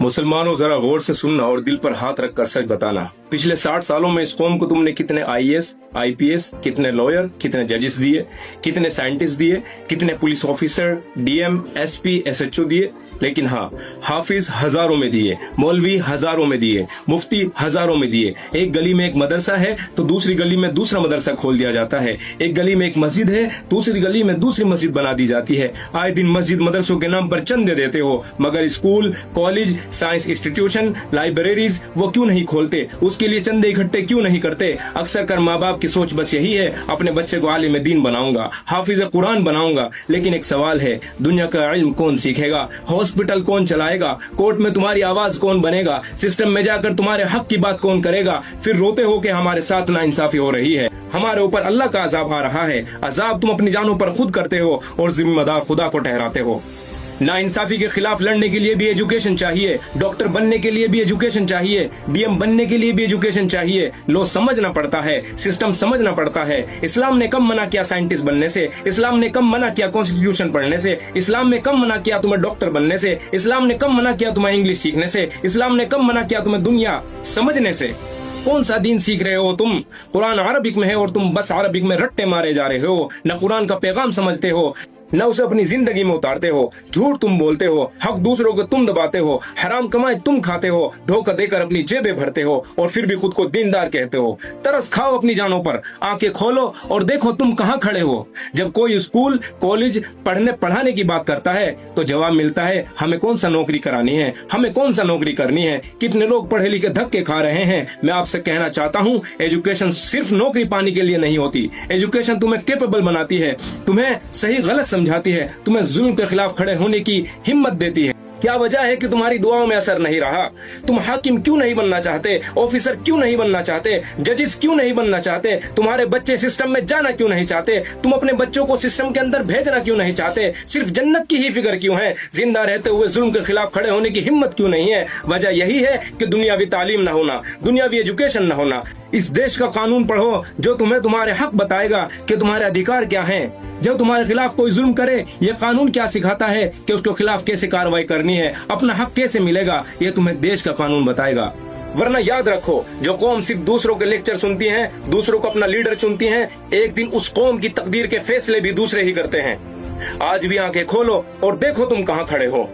मुसलमानों जरा गौर से सुनना और दिल पर हाथ रखकर सच बताना। पिछले 60 सालों में इस कौम को तुमने कितने आईएएस, आईपीएस, कितने लॉयर, कितने जजेस दिए, कितने साइंटिस्ट दिए, कितने police officer, DM, SP, SHO दिए। लेकिन हाँ, हाफिज हजारों में दिए, मौलवी हजारों में दिए, मुफ्ती हजारों में दिए। एक गली में एक मदरसा है तो दूसरी गली में दूसरा मदरसा खोल दिया जाता है। एक गली में एक मस्जिद है, दूसरी गली में दूसरी मस्जिद बना दी जाती है। आए दिन मस्जिद मदरसों के नाम पर चंदे देते हो, मगर school, college, science institution, libraries वो क्यों नहीं खोलते? उसके लिए चंदे इकट्ठे क्यों नहीं करते? अक्सर कर माँ बाप की सोच बस यही है, अपने बच्चे को आलिम दीन बनाऊंगा, हाफिज कुरान बनाऊंगा। लेकिन एक सवाल है, दुनिया का इल्म कौन सीखेगा? हॉस्पिटल कौन चलाएगा? कोर्ट में तुम्हारी आवाज कौन बनेगा? सिस्टम में जाकर तुम्हारे हक की बात कौन करेगा? फिर रोते हो कि हमारे साथ नाइंसाफी हो रही है, हमारे ऊपर अल्लाह का अजाब आ रहा है। अजाब तुम अपनी जानों पर खुद करते हो और जिम्मेदार खुदा को ठहराते हो। नाइंसाफी के खिलाफ लड़ने के लिए भी एजुकेशन चाहिए, डॉक्टर बनने के लिए भी एजुकेशन चाहिए, डीएम बनने के लिए भी एजुकेशन चाहिए। लो समझना पड़ता है, सिस्टम समझना पड़ता है। इस्लाम ने कम मना किया साइंटिस्ट बनने से, इस्लाम ने कम मना किया कॉन्स्टिट्यूशन पढ़ने से, इस्लाम ने कम मना किया तुम्हें डॉक्टर बनने से, इस्लाम ने कम मना किया तुम्हें इंग्लिश सीखने से, इस्लाम ने कम मना किया तुम्हें दुनिया समझने से। कौन सा दीन सीख रहे हो तुम? कुरान अरबिक में है और तुम बस अरबिक में रट्टे मारे जा रहे हो। न कुरान का पैगाम समझते हो, न उसे अपनी जिंदगी में उतारते हो। झूठ तुम बोलते हो, हक दूसरों को तुम दबाते हो, हराम कमाई तुम खाते हो, धोखा देकर अपनी जेबें भरते हो और फिर भी खुद को दीनदार कहते हो। तरस खाओ अपनी जानों पर, आंखें खोलो और देखो तुम कहाँ खड़े हो। जब कोई स्कूल, कॉलेज, पढ़ाने की बात करता है तो जवाब मिलता है, हमें कौन सा नौकरी करानी है, हमें कौन सा नौकरी करनी है। कितने लोग पढ़े लिखे धक्के खा रहे हैं। मैं आपसे कहना चाहता हूँ, एजुकेशन सिर्फ नौकरी पाने के लिए नहीं होती। एजुकेशन तुम्हें कैपेबल बनाती है, तुम्हें सही गलत समझाती है, तुम्हें जुल्म के खिलाफ खड़े होने की हिम्मत देती है। क्या वजह है कि तुम्हारी दुआओं में असर नहीं रहा? तुम हाकिम क्यों नहीं बनना चाहते? ऑफिसर क्यों नहीं बनना चाहते? जजेस क्यों नहीं बनना चाहते? तुम्हारे बच्चे सिस्टम में जाना क्यों नहीं चाहते? तुम अपने बच्चों को सिस्टम के अंदर भेजना क्यों नहीं चाहते? सिर्फ जन्नत की ही फिक्र क्यों है? जिंदा रहते हुए जुल्म के खिलाफ खड़े होने की हिम्मत क्यों नहीं है? वजह यही है कि दुनियावी तालीम न होना, दुनियावी एजुकेशन न होना। इस देश का कानून पढ़ो जो तुम्हें तुम्हारे हक बताएगा कि तुम्हारे अधिकार क्या हैं। जब तुम्हारे खिलाफ कोई जुल्म करे, ये कानून क्या सिखाता है कि उसके खिलाफ कैसे कार्रवाई करनी है, अपना हक कैसे मिलेगा, ये तुम्हें देश का कानून बताएगा। वरना याद रखो, जो कौम सिर्फ दूसरों के लेक्चर सुनती है, दूसरों को अपना लीडर चुनती है, एक दिन उस कौम की तकदीर के फैसले भी दूसरे ही करते हैं। आज भी आंखें खोलो और देखो तुम कहाँ खड़े हो।